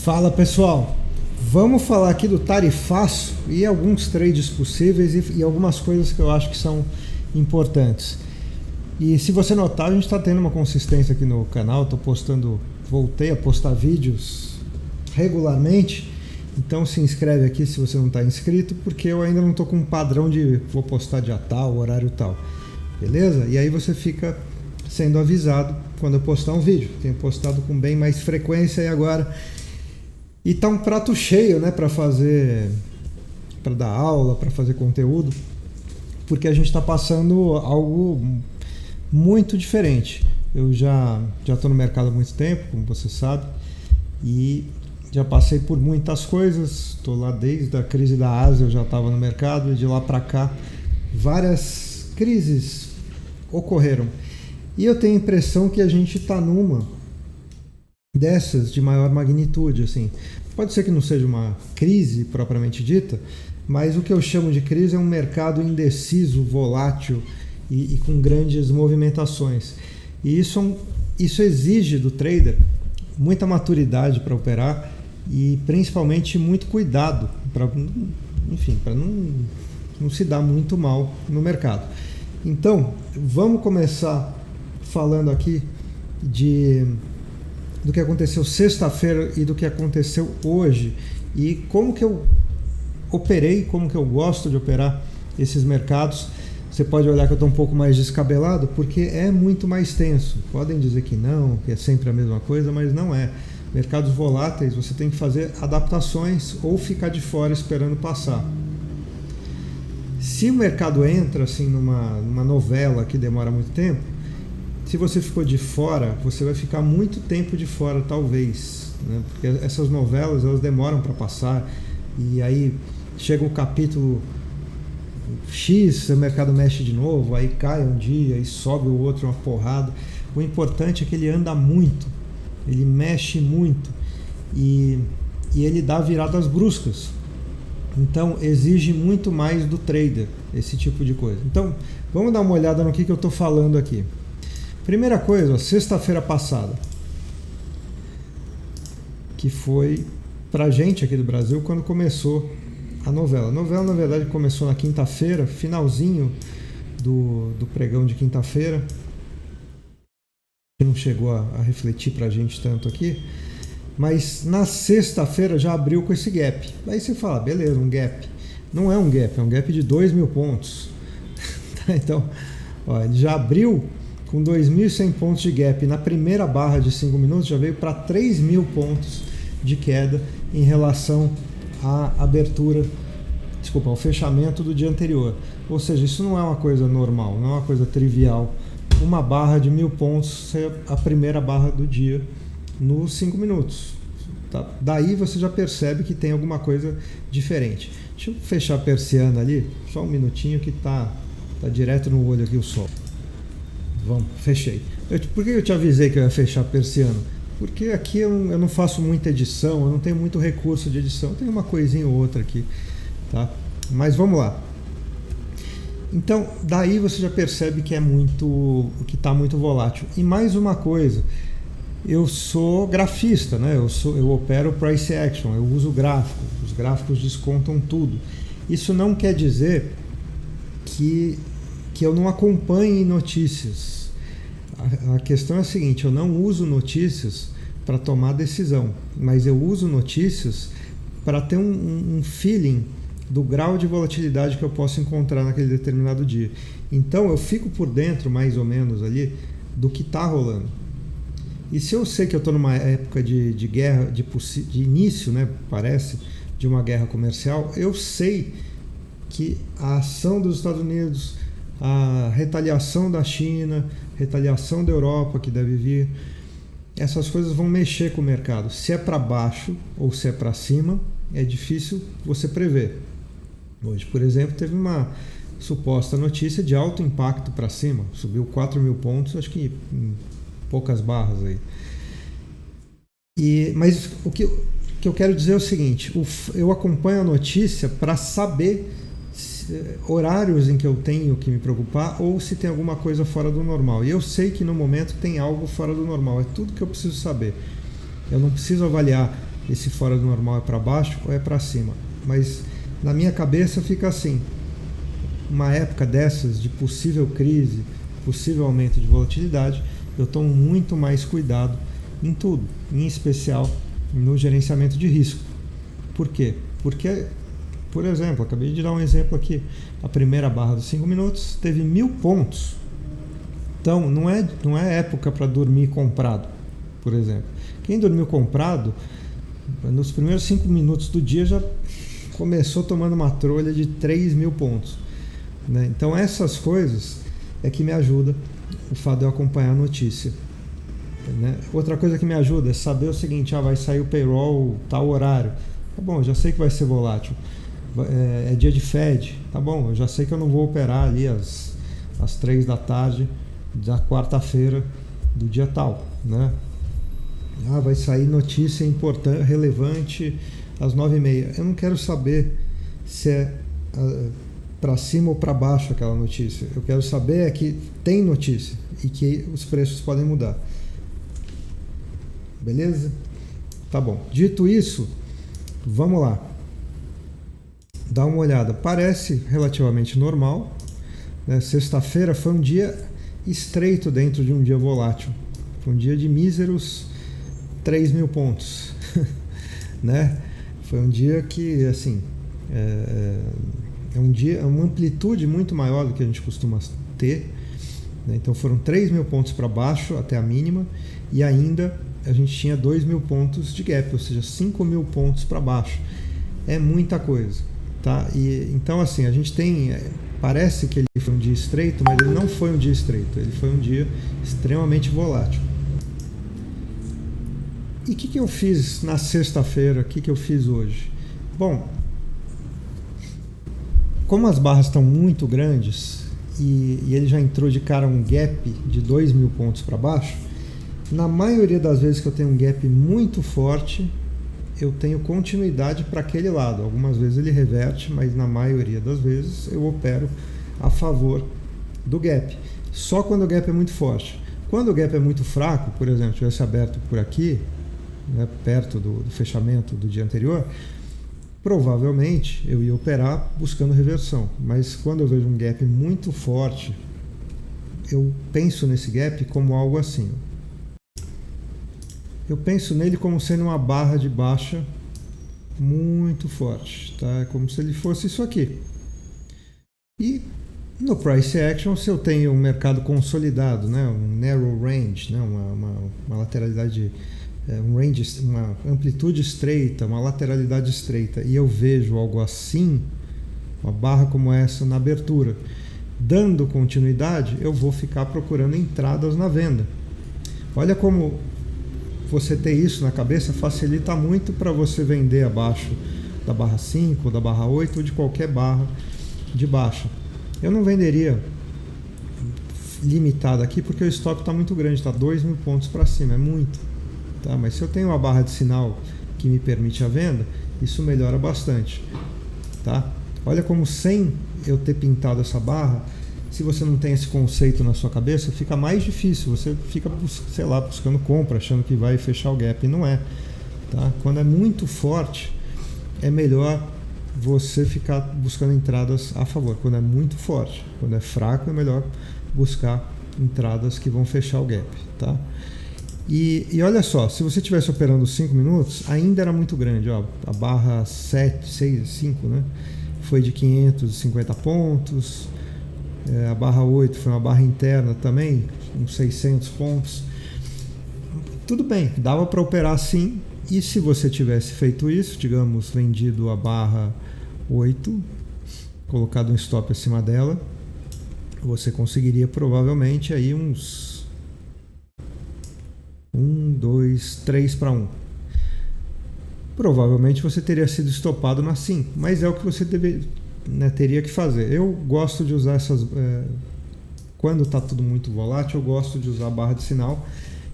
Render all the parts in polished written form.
Fala pessoal, vamos falar aqui do tarifaço e alguns trades possíveis e algumas coisas que eu acho que são importantes. E se você notar, a gente está tendo uma consistência aqui no canal, voltei a postar vídeos regularmente, então se inscreve aqui se você não está inscrito, porque eu ainda não estou com um padrão de vou postar dia tal, horário tal, beleza? E aí você fica sendo avisado quando eu postar um vídeo. Tenho postado com bem mais frequência e agora... E tá um prato cheio, né, para dar aula, para fazer conteúdo, porque a gente está passando algo muito diferente. Eu já estou no mercado há muito tempo, como você sabe, e já passei por muitas coisas. Estou lá desde a crise da Ásia, eu já estava no mercado, e de lá para cá várias crises ocorreram. E eu tenho a impressão que a gente está numa dessas de maior magnitude, assim. Pode ser que não seja uma crise propriamente dita, mas o que eu chamo de crise é um mercado indeciso, volátil e com grandes movimentações. E isso exige do trader muita maturidade para operar e principalmente muito cuidado para não se dar muito mal no mercado. Então, vamos começar falando aqui do que aconteceu sexta-feira e do que aconteceu hoje e como que eu operei, como que eu gosto de operar esses mercados. Você pode olhar que eu estou um pouco mais descabelado porque é muito mais tenso. Podem dizer que não, que é sempre a mesma coisa, mas não é. Mercados voláteis, você tem que fazer adaptações ou ficar de fora esperando passar. Se o mercado entra assim numa novela que demora muito tempo, se você ficou de fora, você vai ficar muito tempo de fora, talvez, né? Porque essas novelas, elas demoram para passar, e aí chega o capítulo X, o mercado mexe de novo, aí cai um dia e sobe o outro, uma porrada. O importante é que ele anda muito, ele mexe muito e ele dá viradas bruscas. Então exige muito mais do trader esse tipo de coisa. Então vamos dar uma olhada no que eu estou falando aqui. Primeira coisa, sexta-feira passada, que foi pra gente aqui do Brasil quando começou a novela. A novela, na verdade, começou na quinta-feira, finalzinho do pregão de quinta-feira, que não chegou a refletir pra gente tanto aqui, mas na sexta-feira já abriu com esse gap. Aí você fala, beleza, um gap. Não é um gap, é um gap de 2.000 pontos. Então, ó, ele já abriu com 2.100 pontos de gap. Na primeira barra de 5 minutos já veio para 3.000 pontos de queda em relação à ao fechamento do dia anterior. Ou seja, isso não é uma coisa normal, não é uma coisa trivial. Uma barra de 1.000 pontos ser a primeira barra do dia nos 5 minutos. Tá? Daí você já percebe que tem alguma coisa diferente. Deixa eu fechar a persiana ali, só um minutinho que tá direto no olho aqui o sol. Vamos, fechei. Por que eu te avisei que eu ia fechar persiano? Porque aqui eu não faço muita edição, eu não tenho muito recurso de edição, tem uma coisinha ou outra aqui, tá? Mas vamos lá. Então, daí você já percebe que que está muito volátil. E mais uma coisa, eu sou grafista, né? Eu opero price action, eu uso gráfico, os gráficos descontam tudo. Isso não quer dizer que eu não acompanhe notícias. A questão é a seguinte, eu não uso notícias para tomar decisão, mas eu uso notícias para ter um feeling do grau de volatilidade que eu posso encontrar naquele determinado dia. Então eu fico por dentro, mais ou menos, ali, do que está rolando. E se eu sei que eu estou numa época de guerra, de início, né, parece, de uma guerra comercial, eu sei que a ação dos Estados Unidos, a retaliação da China, retaliação da Europa que deve vir, essas coisas vão mexer com o mercado. Se é para baixo ou se é para cima, é difícil você prever. Hoje, por exemplo, teve uma suposta notícia de alto impacto para cima, subiu 4.000 pontos, acho que em poucas barras aí. Mas o que eu quero dizer é o seguinte, eu acompanho a notícia para saber horários em que eu tenho que me preocupar ou se tem alguma coisa fora do normal. E eu sei que no momento tem algo fora do normal. É tudo que eu preciso saber. Eu não preciso avaliar esse fora do normal é para baixo ou é para cima. Mas na minha cabeça fica assim, uma época dessas de possível crise, possível aumento de volatilidade, eu tomo muito mais cuidado em tudo, em especial no gerenciamento de risco. Por quê? Porque, por exemplo, acabei de dar um exemplo aqui, a primeira barra dos 5 minutos teve 1000 pontos. Então não é época para dormir comprado, por exemplo. Quem dormiu comprado, nos primeiros 5 minutos do dia já começou tomando uma trolha de 3.000 pontos. Né? Então essas coisas é que me ajuda o fato de eu acompanhar a notícia. Né? Outra coisa que me ajuda é saber o seguinte, vai sair o payroll tal horário. Tá bom, eu já sei que vai ser volátil. É dia de Fed, tá bom, eu já sei que eu não vou operar ali às 3 da tarde da quarta-feira do dia tal, né? Vai sair notícia importante, relevante às 9h30. Eu não quero saber se é para cima ou para baixo aquela notícia. Eu quero saber é que tem notícia e que os preços podem mudar. Beleza? Tá bom. Dito isso, vamos lá. Dá uma olhada. Parece relativamente normal. Né? Sexta-feira foi um dia estreito dentro de um dia volátil. Foi um dia de míseros 3.000 pontos. Né? Foi um dia que, assim, é um dia, uma amplitude muito maior do que a gente costuma ter. Né? Então foram 3.000 pontos para baixo até a mínima e ainda a gente tinha 2.000 pontos de gap, ou seja, 5.000 pontos para baixo. É muita coisa. Tá? Então, assim, a gente tem... Parece que ele foi um dia estreito, mas ele não foi um dia estreito. Ele foi um dia extremamente volátil. E o que eu fiz na sexta-feira? O que eu fiz hoje? Bom, como as barras estão muito grandes e ele já entrou de cara um gap de 2.000 pontos para baixo, na maioria das vezes que eu tenho um gap muito forte, eu tenho continuidade para aquele lado. Algumas vezes ele reverte, mas na maioria das vezes eu opero a favor do gap. Só quando o gap é muito forte. Quando o gap é muito fraco, por exemplo, tivesse aberto por aqui, né, perto do fechamento do dia anterior, provavelmente eu ia operar buscando reversão. Mas quando eu vejo um gap muito forte, eu penso nesse gap como algo assim. Eu penso nele como sendo uma barra de baixa muito forte, tá? É como se ele fosse isso aqui. E no price action, se eu tenho um mercado consolidado, né, um narrow range, né, uma lateralidade, um range, uma amplitude estreita, uma lateralidade estreita, e eu vejo algo assim, uma barra como essa na abertura, dando continuidade, eu vou ficar procurando entradas na venda. Olha como você ter isso na cabeça facilita muito para você vender abaixo da barra 5, da barra 8 ou de qualquer barra de baixa. Eu não venderia limitado aqui porque o estoque está muito grande, está 2.000 pontos para cima, é muito. Tá? Mas se eu tenho uma barra de sinal que me permite a venda, isso melhora bastante. Tá? Olha como sem eu ter pintado essa barra, se você não tem esse conceito na sua cabeça, fica mais difícil. Você fica, sei lá, buscando compra, achando que vai fechar o gap, e não é. Tá? Quando é muito forte, é melhor você ficar buscando entradas a favor. Quando é muito forte, quando é fraco, é melhor buscar entradas que vão fechar o gap. Tá? E olha só, se você estivesse operando 5 minutos, ainda era muito grande. Ó, a barra 5, né? Foi de 550 pontos. A barra 8 foi uma barra interna também, uns 600 pontos. Tudo bem, dava para operar sim. E se você tivesse feito isso, digamos, vendido a barra 8, colocado um stop acima dela, você conseguiria provavelmente aí uns 1, 2, 3 para 1. Provavelmente você teria sido estopado na 5, mas é o que você teria que fazer. Eu gosto de usar essas... quando está tudo muito volátil, eu gosto de usar a barra de sinal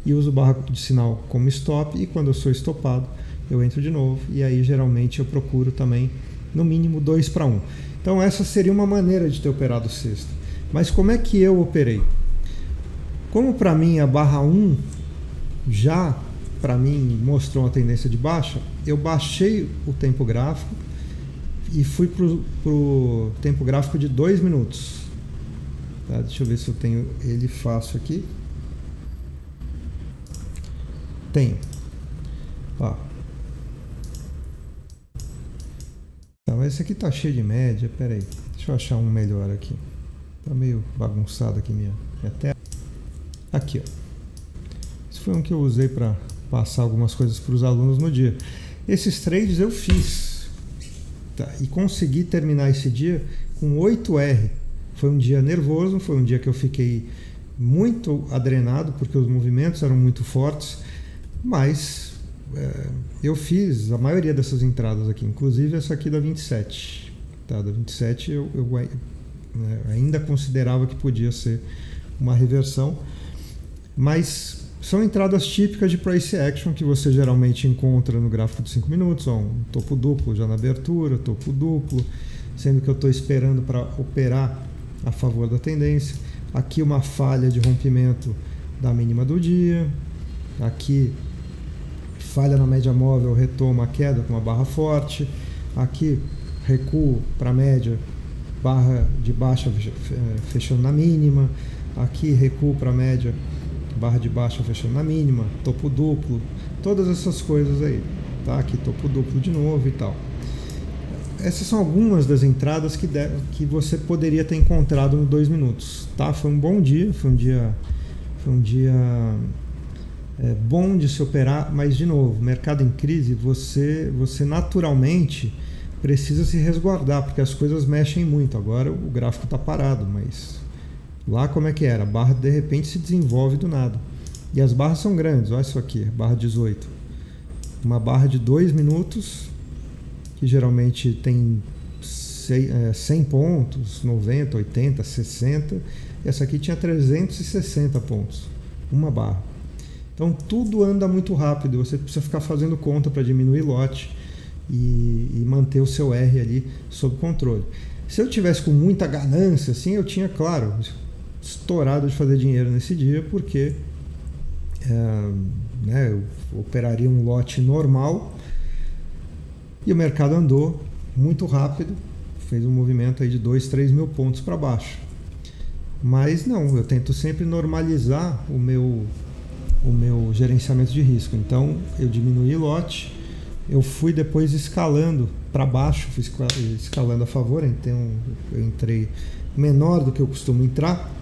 e uso barra de sinal como stop, e quando eu sou estopado, eu entro de novo, e aí geralmente eu procuro também no mínimo 2 para 1. Então essa seria uma maneira de ter operado sexta. Mas como é que eu operei? Como para mim a barra 1 já para mim mostrou uma tendência de baixa, eu baixei o tempo gráfico e fui pro tempo gráfico de 2 minutos. Tá? Deixa eu ver se eu tenho ele fácil aqui. Tenho. Ó. Tá, mas esse aqui tá cheio de média. Pera aí, deixa eu achar um melhor aqui. Tá meio bagunçado aqui minha tela. Aqui, ó. Esse foi um que eu usei para passar algumas coisas para os alunos no dia. Esses trades eu fiz, tá? E consegui terminar esse dia com 8R. Foi um dia nervoso, foi um dia que eu fiquei muito adrenado porque os movimentos eram muito fortes, mas eu fiz a maioria dessas entradas aqui, inclusive essa aqui da 27. Tá? Da 27 eu ainda considerava que podia ser uma reversão, mas são entradas típicas de price action que você geralmente encontra no gráfico de 5 minutos, ó, um topo duplo já na abertura, topo duplo, sendo que eu estou esperando para operar a favor da tendência. Aqui uma falha de rompimento da mínima do dia, aqui falha na média móvel, retoma a queda com uma barra forte, aqui recuo para a média, barra de baixa fechando na mínima, aqui recuo para a média, barra de baixa fechando na mínima, topo duplo, todas essas coisas aí, tá? Aqui topo duplo de novo e tal. Essas são algumas das entradas que você poderia ter encontrado no 2 minutos, tá? Foi um bom dia, foi um dia bom de se operar, mas de novo, mercado em crise, você naturalmente precisa se resguardar, porque as coisas mexem muito. Agora o gráfico está parado, mas lá como é que era? A barra de repente se desenvolve do nada. E as barras são grandes, olha isso aqui, barra 18. Uma barra de 2 minutos, que geralmente tem 100 pontos, 90, 80, 60. E essa aqui tinha 360 pontos, uma barra. Então tudo anda muito rápido, você precisa ficar fazendo conta para diminuir lote e manter o seu R ali sob controle. Se eu tivesse com muita ganância, assim, eu tinha, claro, estourado de fazer dinheiro nesse dia, porque eu operaria um lote normal e o mercado andou muito rápido, fez um movimento aí de 2, 3 mil pontos para baixo. Mas não, eu tento sempre normalizar o meu gerenciamento de risco. Então eu diminuí lote, eu fui depois escalando para baixo, fui escalando a favor, então eu entrei menor do que eu costumo entrar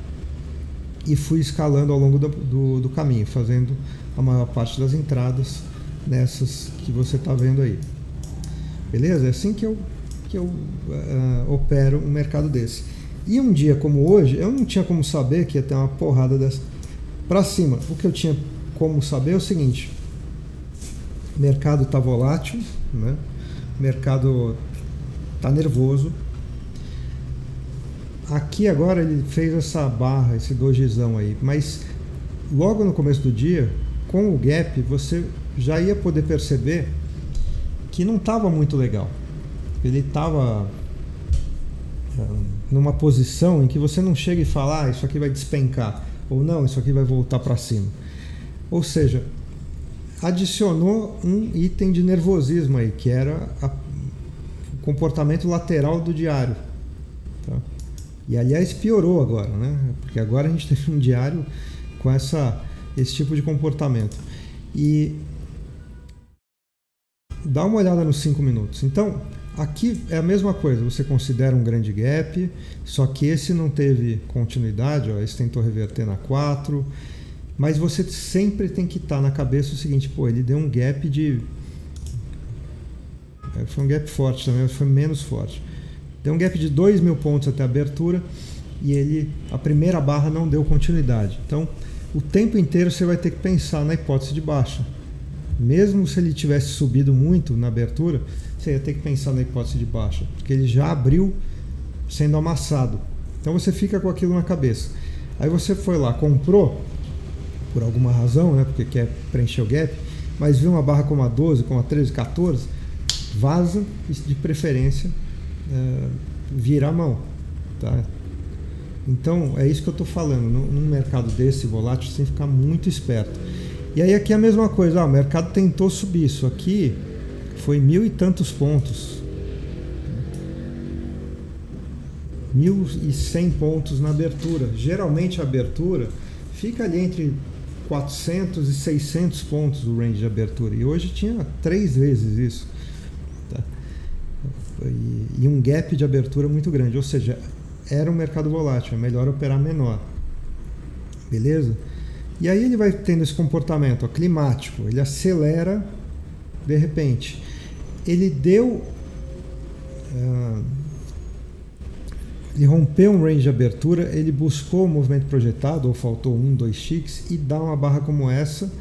e fui escalando ao longo do caminho, fazendo a maior parte das entradas nessas que você está vendo aí. Beleza? É assim que eu opero um mercado desse. E um dia como hoje, eu não tinha como saber que ia ter uma porrada dessa para cima. O que eu tinha como saber é o seguinte: o mercado está volátil, né? O mercado está nervoso. Aqui agora ele fez essa barra, esse dojizão aí, mas logo no começo do dia, com o gap, você já ia poder perceber que não estava muito legal. Ele estava numa posição em que você não chega e fala, isso aqui vai despencar, ou não, isso aqui vai voltar para cima. Ou seja, adicionou um item de nervosismo aí, que era o comportamento lateral do diário. Tá? E aliás piorou agora, né? Porque agora a gente teve um diário com esse tipo de comportamento. E dá uma olhada nos 5 minutos. Então, aqui é a mesma coisa, você considera um grande gap, só que esse não teve continuidade, ó, esse tentou reverter na 4, mas você sempre tem que estar na cabeça o seguinte, ele deu um gap foi um gap forte também, mas foi menos forte. Deu um gap de 2 mil pontos até a abertura e a primeira barra não deu continuidade. Então, o tempo inteiro você vai ter que pensar na hipótese de baixa. Mesmo se ele tivesse subido muito na abertura, você ia ter que pensar na hipótese de baixa, porque ele já abriu sendo amassado. Então você fica com aquilo na cabeça. Aí você foi lá, comprou, por alguma razão, né, porque quer preencher o gap, mas viu uma barra como a 12, como a 13, 14, vaza e de preferência vira a mão. Tá? Então é isso que eu estou falando. Num mercado desse volátil, você tem que ficar muito esperto. E aí aqui é a mesma coisa, o mercado tentou subir, isso aqui foi 1.000 e tantos pontos. 1.100 pontos na abertura. Geralmente a abertura fica ali entre 400 e 600 pontos o range de abertura. E hoje tinha 3 vezes isso. Tá? E um gap de abertura muito grande. Ou seja, era um mercado volátil, é melhor operar menor. Beleza? E aí ele vai tendo esse comportamento climático. Ele acelera de repente. Ele deu... ele rompeu um range de abertura, ele buscou o movimento projetado, ou faltou 1, 2 ticks, e dá uma barra como essa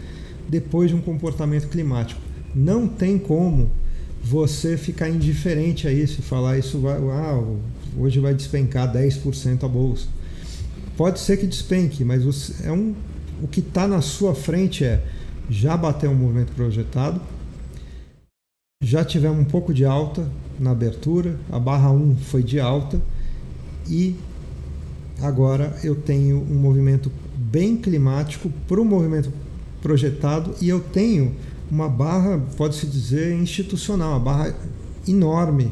depois de um comportamento climático. Não tem como você ficar indiferente a isso e falar isso vai, hoje vai despencar 10% a bolsa. Pode ser que despenque, mas o que está na sua frente já bateu um movimento projetado, já tivemos um pouco de alta na abertura, a barra 1 foi de alta, e agora eu tenho um movimento bem climático para o movimento projetado, e eu tenho uma barra, pode-se dizer, institucional, uma barra enorme,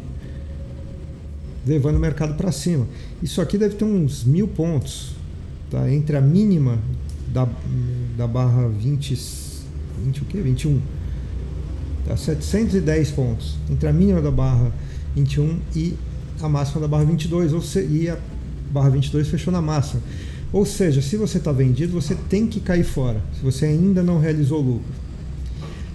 levando o mercado para cima. Isso aqui deve ter uns 1.000 pontos, tá? Entre a mínima da barra 21, tá? 710 pontos, entre a mínima da barra 21 e a máxima da barra 22, e a barra 22 fechou na máxima. Ou seja, se você está vendido, você tem que cair fora, se você ainda não realizou lucro.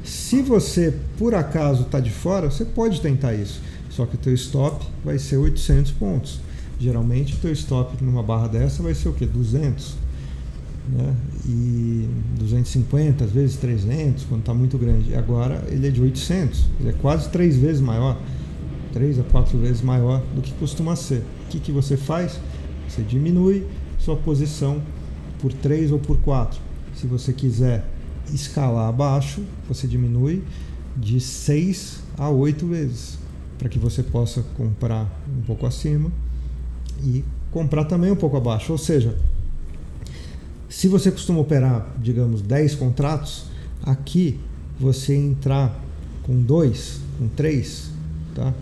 Se você, por acaso, está de fora, você pode tentar isso, só que o teu stop vai ser 800 pontos. Geralmente o teu stop numa barra dessa vai ser o quê? 200, né? E 250, às vezes 300, quando está muito grande. Agora ele é de 800, ele é quase 3 vezes maior. 3 a 4 vezes maior do que costuma ser. O que você faz? Você diminui sua posição por 3 ou por 4. Se você quiser escalar abaixo, você diminui de 6 a 8 vezes, para que você possa comprar um pouco acima e comprar também um pouco abaixo. Ou seja, se você costuma operar, digamos, 10 contratos, aqui você entrar com 2, com 3, tá?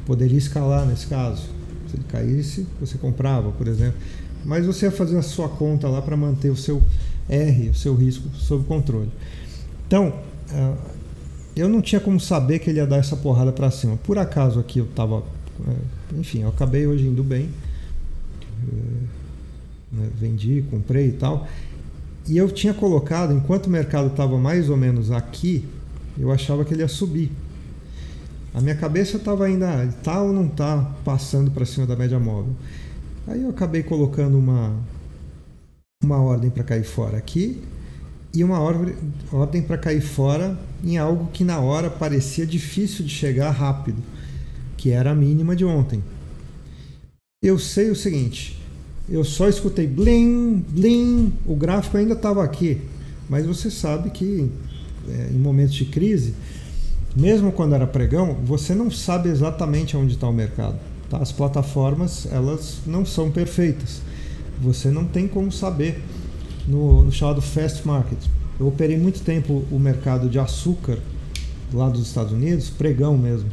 Poderia escalar nesse caso. Se ele caísse, você comprava, por exemplo. Mas você ia fazer a sua conta lá para manter o seu R, o seu risco sob controle. Então, eu não tinha como saber que ele ia dar essa porrada para cima. Por acaso aqui eu estava... enfim, eu acabei hoje indo bem. Vendi, comprei e tal. E eu tinha colocado, enquanto o mercado estava mais ou menos aqui, eu achava que ele ia subir. A minha cabeça estava ainda, tá ou não tá passando para cima da média móvel. Aí eu acabei colocando uma ordem para cair fora aqui e uma ordem para cair fora em algo que na hora parecia difícil de chegar rápido, que era a mínima de ontem. Eu sei o seguinte, eu só escutei blim, blim, o gráfico ainda estava aqui, mas você sabe que em momentos de crise, mesmo quando era pregão, você não sabe exatamente onde está o mercado. Tá? As plataformas, elas não são perfeitas. Você não tem como saber no chamado fast market. Eu operei muito tempo o mercado de açúcar lá dos Estados Unidos, pregão mesmo,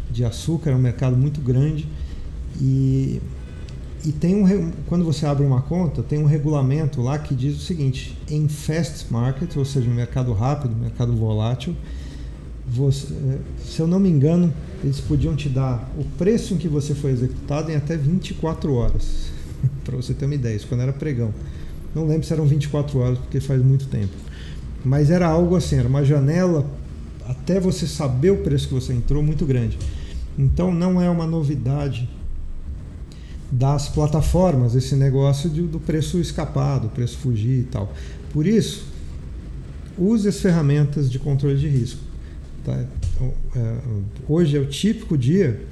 de açúcar, é um mercado muito grande. E tem quando você abre uma conta, tem um regulamento lá que diz o seguinte: em fast market, ou seja, um mercado rápido, um mercado volátil, se eu não me engano, eles podiam te dar o preço em que você foi executado em até 24 horas. Para você ter uma ideia, isso quando era pregão. Não lembro se eram 24 horas, porque faz muito tempo. Mas era algo assim, era uma janela até você saber o preço que você entrou muito grande. Então não é uma novidade das plataformas esse negócio do preço escapar, do preço fugir e tal. Por isso, use as ferramentas de controle de risco. Tá? Hoje é o típico dia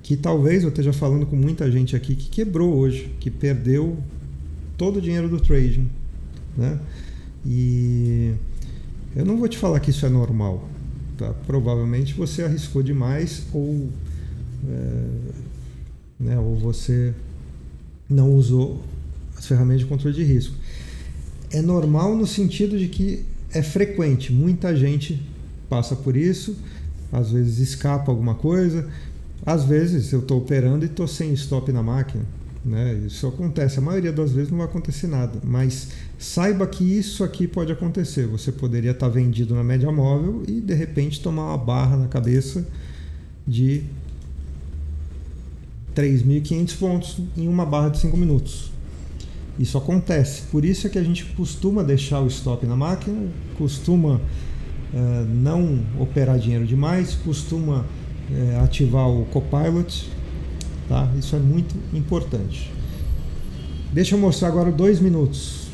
que talvez eu esteja falando com muita gente aqui que quebrou hoje, que perdeu todo o dinheiro do trading, né? E eu não vou te falar que isso é normal, tá? Provavelmente você arriscou demais ou você não usou as ferramentas de controle de risco. É normal no sentido de que é frequente, muita gente passa por isso, às vezes escapa alguma coisa, às vezes eu estou operando e estou sem stop na máquina, né? Isso acontece, a maioria das vezes não vai acontecer nada, mas saiba que isso aqui pode acontecer. Você poderia estar vendido na média móvel e de repente tomar uma barra na cabeça de 3.500 pontos em uma barra de 5 minutos. Isso acontece, por isso é que a gente costuma deixar o stop na máquina, costuma não operar dinheiro demais, costuma ativar o Copilot, tá? Isso é muito importante. Deixa eu mostrar agora 2 minutos.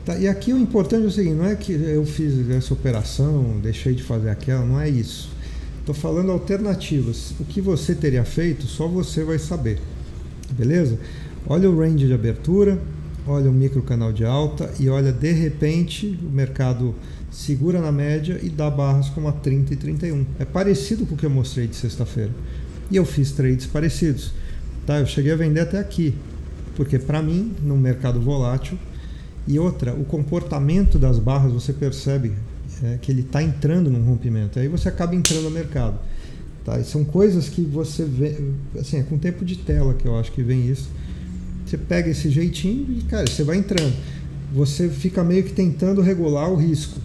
Tá, e aqui o importante é o seguinte, não é que eu fiz essa operação, deixei de fazer aquela, não é isso. Estou falando alternativas. O que você teria feito, só você vai saber. Beleza? Olha o range de abertura, olha o micro canal de alta e olha, de repente, o mercado segura na média e dá barras como a 30 e 31. É parecido com o que eu mostrei de sexta-feira. E eu fiz trades parecidos. Tá? Eu cheguei a vender até aqui. Porque, para mim, no mercado volátil, e outra, o comportamento das barras, você percebe que ele está entrando num rompimento. Aí você acaba entrando no mercado. Tá? E são coisas que você vê, assim, é com tempo de tela que eu acho que vem isso. Você pega esse jeitinho e, cara, você vai entrando. Você fica meio que tentando regular o risco.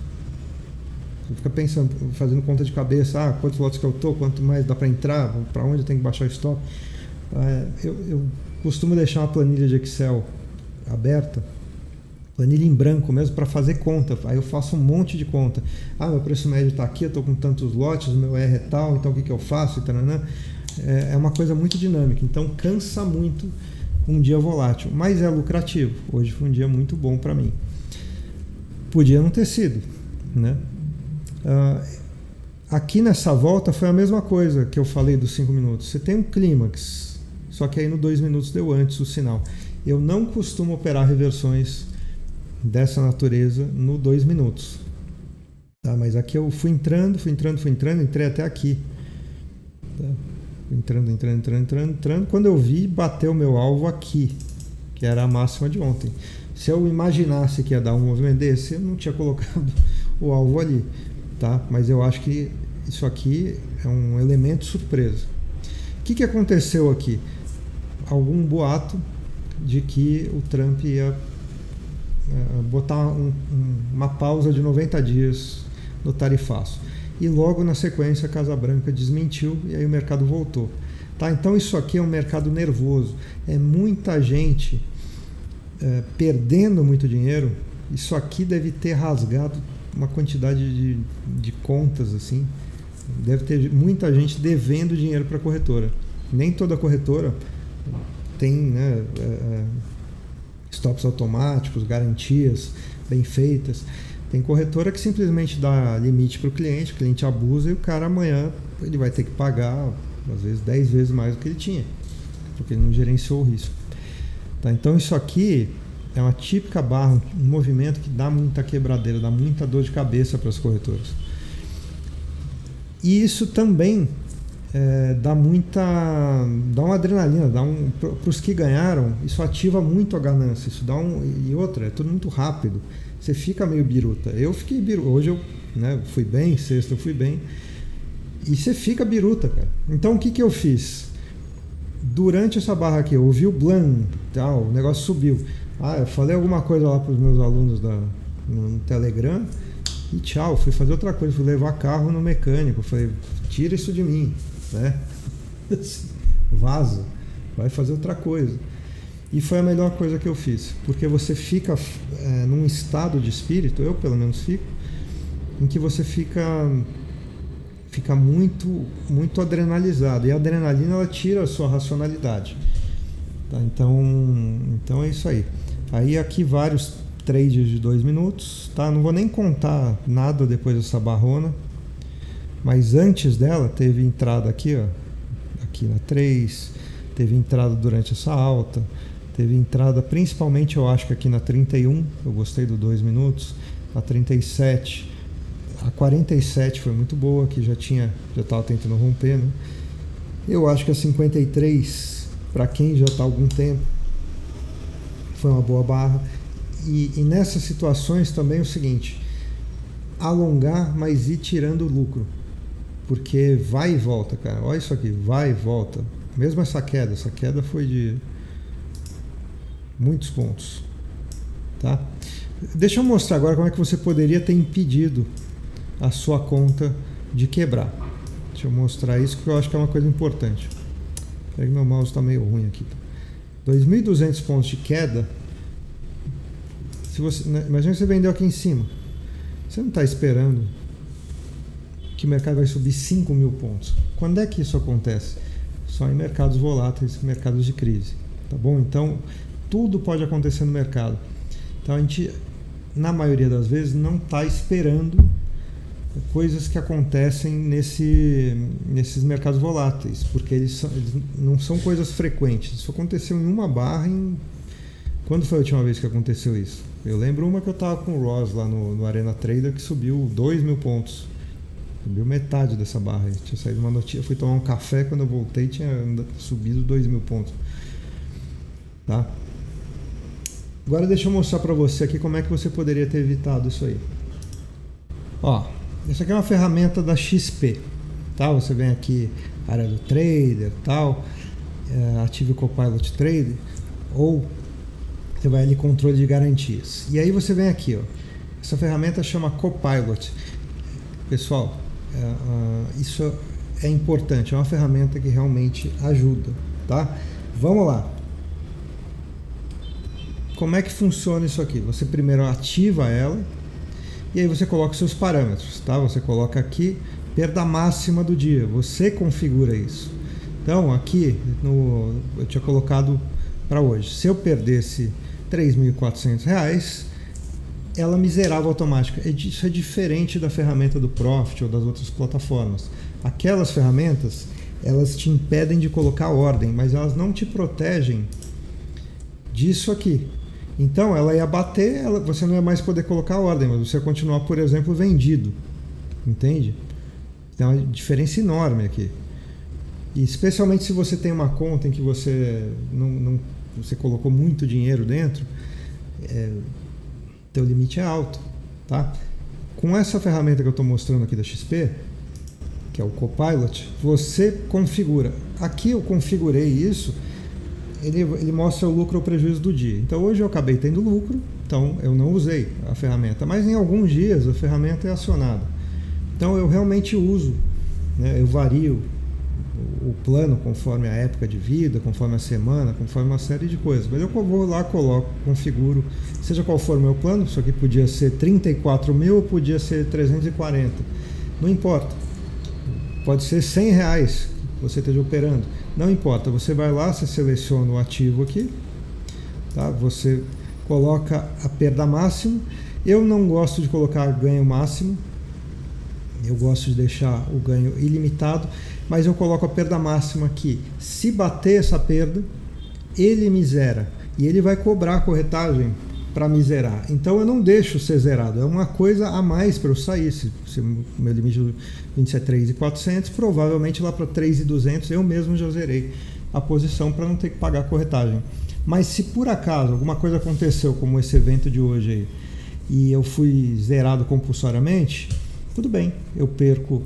Você fica pensando, fazendo conta de cabeça, quantos lotes que eu tô, quanto mais dá para entrar, para onde eu tenho que baixar o stop. Eu costumo deixar uma planilha de Excel aberta, planilha em branco mesmo, para fazer conta. Aí eu faço um monte de conta. Meu preço médio está aqui, eu estou com tantos lotes, o meu R é tal, então o que eu faço? É uma coisa muito dinâmica, então cansa muito um dia volátil, mas é lucrativo. Hoje foi um dia muito bom para mim. Podia não ter sido, né? Aqui nessa volta foi a mesma coisa que eu falei dos 5 minutos. Você tem um clímax, só que aí no 2 minutos deu antes o sinal. Eu não costumo operar reversões dessa natureza no 2 minutos. Tá? Mas aqui eu fui entrando, entrei até aqui. Tá? Entrando. Quando eu vi, bateu o meu alvo aqui, que era a máxima de ontem. Se eu imaginasse que ia dar um movimento desse, eu não tinha colocado o alvo ali. Tá? Mas eu acho que isso aqui é um elemento surpresa. O que aconteceu aqui? Algum boato de que o Trump ia botar uma pausa de 90 dias no tarifaço. E logo na sequência a Casa Branca desmentiu e aí o mercado voltou. Tá? Então isso aqui é um mercado nervoso. É muita gente perdendo muito dinheiro. Isso aqui deve ter rasgado uma quantidade de contas, assim. Deve ter muita gente devendo dinheiro para a corretora. Nem toda corretora tem, né, stops automáticos, garantias bem feitas. Tem corretora que simplesmente dá limite para o cliente abusa e o cara amanhã ele vai ter que pagar, às vezes 10 vezes mais do que ele tinha, porque ele não gerenciou o risco. Tá? Então isso aqui é uma típica barra, um movimento que dá muita quebradeira, dá muita dor de cabeça para as corretoras. E isso também dá uma adrenalina, para os que ganharam, isso ativa muito a ganância, e outra, é tudo muito rápido, você fica meio biruta. Eu fiquei biruta, hoje eu fui bem, sexta eu fui bem, e você fica biruta, cara. Então o que eu fiz? Durante essa barra aqui, eu ouvi o blam, tal, o negócio subiu. Eu falei alguma coisa lá para os meus alunos no Telegram, e tchau, fui fazer outra coisa, fui levar carro no mecânico, falei, tira isso de mim, né? Vaza, vai fazer outra coisa. E foi a melhor coisa que eu fiz, porque você fica num estado de espírito, eu pelo menos fico, em que você fica muito, muito adrenalizado, e a adrenalina ela tira a sua racionalidade. Tá? Então é isso aí. Aí aqui vários trades de 2 minutos, tá? Não vou nem contar nada depois dessa barrona, mas antes dela teve entrada aqui, ó, aqui na 3, teve entrada durante essa alta, teve entrada principalmente, eu acho que aqui na 31, eu gostei do 2 minutos, a 37, a 47 foi muito boa, que já estava tentando romper, né? Eu acho que a 53 para quem já está há algum tempo, foi uma boa barra. E nessas situações também é o seguinte, alongar, mas ir tirando o lucro, porque vai e volta, cara. Olha isso aqui, vai e volta. Mesmo essa queda foi de muitos pontos, tá? Deixa eu mostrar agora como é que você poderia ter impedido a sua conta de quebrar. Deixa eu mostrar isso, que eu acho que é uma coisa importante. Peraí, meu mouse está meio ruim aqui. 2.200 pontos de queda. Se você, imagina que você vendeu aqui em cima. Você não está esperando que o mercado vai subir 5.000 pontos. Quando é que isso acontece? Só em mercados voláteis, mercados de crise. Tá bom? Então, tudo pode acontecer no mercado. Então, a gente, na maioria das vezes, não está esperando coisas que acontecem nesses mercados voláteis, porque eles não são coisas frequentes. Isso aconteceu em uma barra Quando foi a última vez que aconteceu isso? Eu lembro uma que eu estava com o Ross lá no Arena Trader, que subiu 2.000 pontos. Subiu metade dessa barra. Tinha saído uma notícia, fui tomar um café, quando eu voltei tinha subido 2.000 pontos. Tá? Agora deixa eu mostrar para você aqui como é que você poderia ter evitado isso aí. Ó, essa aqui é uma ferramenta da XP, tá? Você vem aqui, área do trader, tal, ative o Copilot Trader, ou você vai ali controle de garantias. E aí você vem aqui, ó. Essa ferramenta chama Copilot. Pessoal, isso é importante, é uma ferramenta que realmente ajuda, tá? Vamos lá. Como é que funciona isso aqui? Você primeiro ativa ela e aí você coloca os seus parâmetros, tá? Você coloca aqui perda máxima do dia, você configura isso. Então aqui eu tinha colocado para hoje, se eu perdesse R$3.400, ela me zerava automática. Isso é diferente da ferramenta do Profit ou das outras plataformas. Aquelas ferramentas, elas te impedem de colocar ordem, mas elas não te protegem disso aqui. Então ela ia bater, você não ia mais poder colocar ordem, mas você ia continuar, por exemplo, vendido. Entende? Tem uma diferença enorme aqui. E especialmente se você tem uma conta em que você você colocou muito dinheiro dentro, teu limite é alto, tá? Com essa ferramenta que eu estou mostrando aqui da XP, que é o Copilot, você configura. Aqui eu configurei isso, ele mostra o lucro ou prejuízo do dia. Então hoje eu acabei tendo lucro, então eu não usei a ferramenta, mas em alguns dias a ferramenta é acionada. Então eu realmente uso, né? Eu vario o plano conforme a época de vida, conforme a semana, conforme uma série de coisas. Mas eu vou lá, coloco, configuro, seja qual for o meu plano, isso aqui podia ser 34.000 ou podia ser 340, não importa. Pode ser R$100 que você esteja operando, não importa. Você vai lá, você seleciona o ativo aqui, tá? Você coloca a perda máxima. Eu não gosto de colocar ganho máximo, eu gosto de deixar o ganho ilimitado, mas eu coloco a perda máxima aqui. Se bater essa perda, ele me zera e ele vai cobrar a corretagem para me zerar. Então eu não deixo ser zerado, é uma coisa a mais para eu sair. Se o meu limite do índice é 3.400, provavelmente lá para 3.200 eu mesmo já zerei a posição para não ter que pagar a corretagem. Mas se por acaso alguma coisa aconteceu, como esse evento de hoje aí, e eu fui zerado compulsoriamente, tudo bem, eu perco.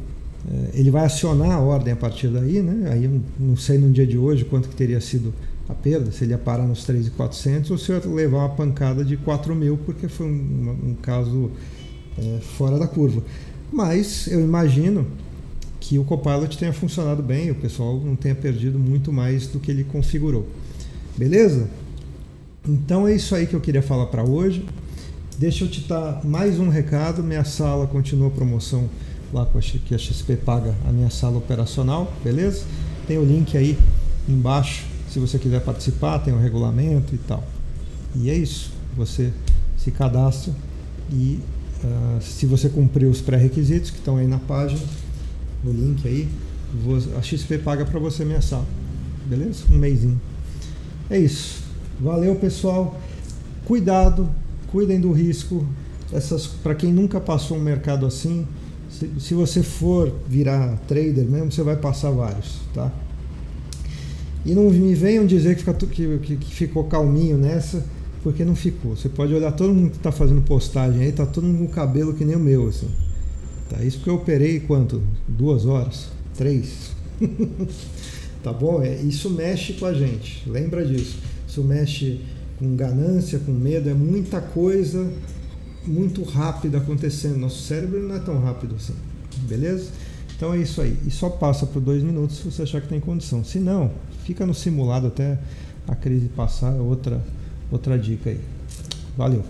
Ele vai acionar a ordem a partir daí, né? Aí eu não sei no dia de hoje quanto que teria sido a perda, se ele ia parar nos 3.400 ou se eu ia levar uma pancada de 4.000, porque foi um caso fora da curva. Mas eu imagino que o Copilot tenha funcionado bem, o pessoal não tenha perdido muito mais do que ele configurou. Beleza? Então é isso aí que eu queria falar para hoje. Deixa eu te dar mais um recado, minha sala continua a promoção lá que a XP paga a minha sala operacional, beleza? Tem o link aí embaixo, se você quiser participar, tem o regulamento e tal. E é isso, você se cadastra e se você cumprir os pré-requisitos que estão aí na página, no link aí, a XP paga para você minha sala, beleza? Um mêsinho. É isso, valeu pessoal, cuidado, cuidem do risco, para quem nunca passou um mercado assim, se você for virar trader mesmo, você vai passar vários, tá? E não me venham dizer que ficou calminho nessa, porque não ficou. Você pode olhar todo mundo que está fazendo postagem aí, tá todo mundo com cabelo que nem o meu, assim. Tá, isso porque eu operei quanto? 2 horas? 3? Tá bom? Isso mexe com a gente, lembra disso. Isso mexe com ganância, com medo, é muita coisa muito rápida acontecendo. Nosso cérebro não é tão rápido assim, beleza? Então é isso aí. E só passa por 2 minutos se você achar que tem condição. Se não, fica no simulado até a crise passar. Outra dica aí. Valeu!